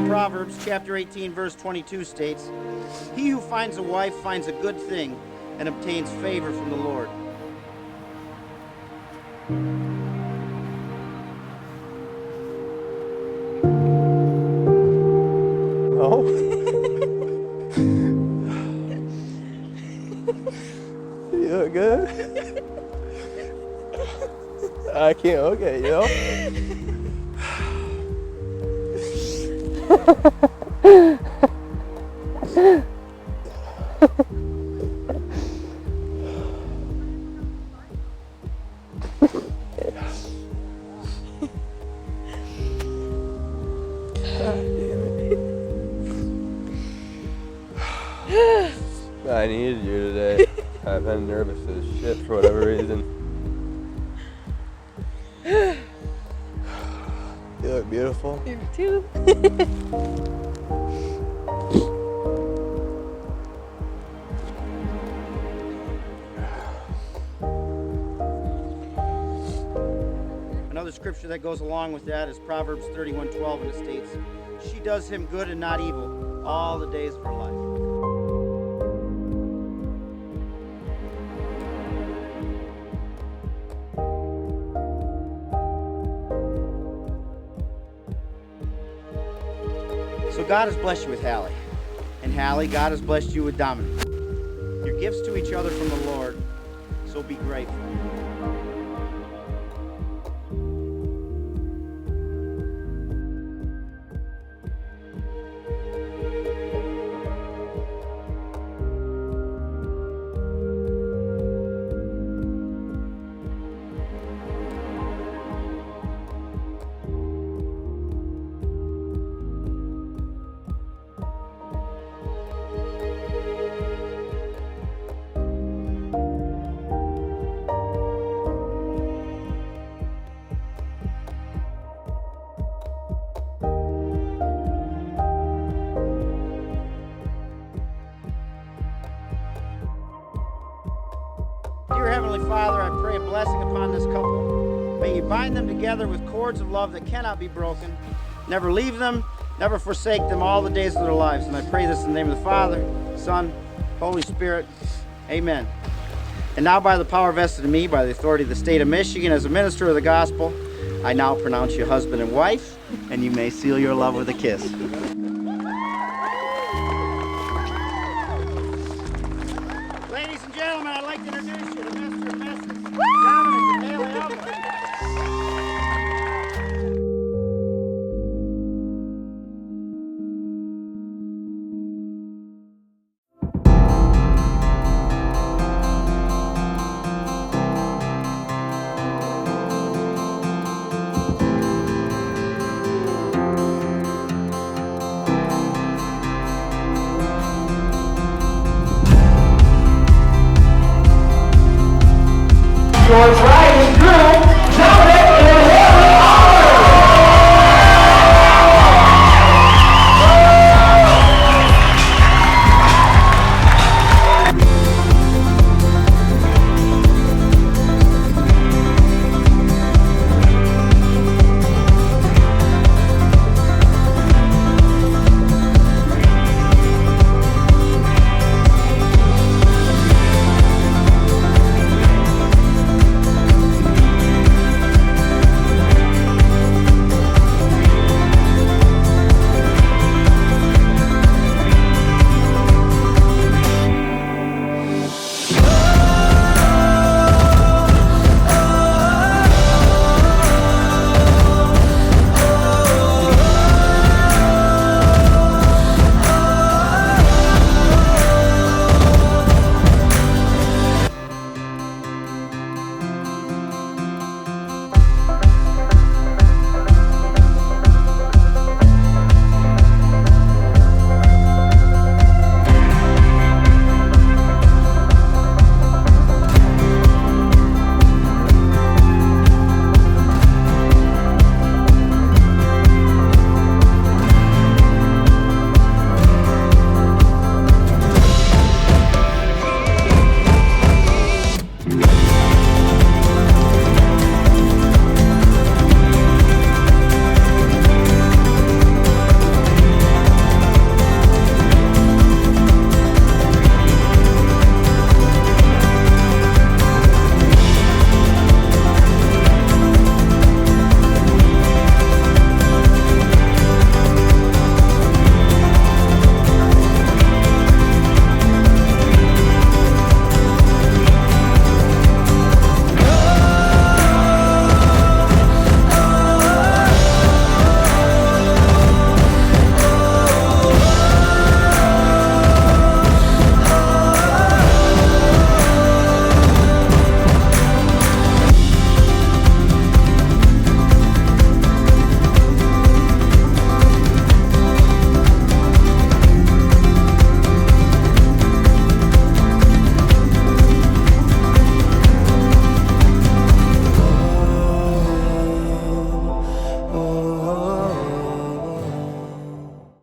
Proverbs chapter 18 verse 22 states, "He who finds a wife finds a good thing and obtains favor from the Lord." Oh. You look good. I can't look at you. I needed you today. I've been nervous as shit for whatever reason. You look beautiful. You too. Another scripture that goes along with that is Proverbs 31:12, and it states, "She does him good and not evil all the days of her life." So God has blessed you with Halle. And Halle, God has blessed you with Domenic. You're gifts to each other from the Lord, so be grateful. Dear Heavenly Father, I pray a blessing upon this couple. May you bind them together with cords of love that cannot be broken. Never leave them, never forsake them all the days of their lives. And I pray this in the name of the Father, Son, Holy Spirit. Amen. And now by the power vested in me, by the authority of the state of Michigan, as a minister of the gospel, I now pronounce you husband and wife, and you may seal your love with a kiss. Ladies and gentlemen, I'd like to introduce you to Mr. and Mrs. Domenic and Halle. George Wright.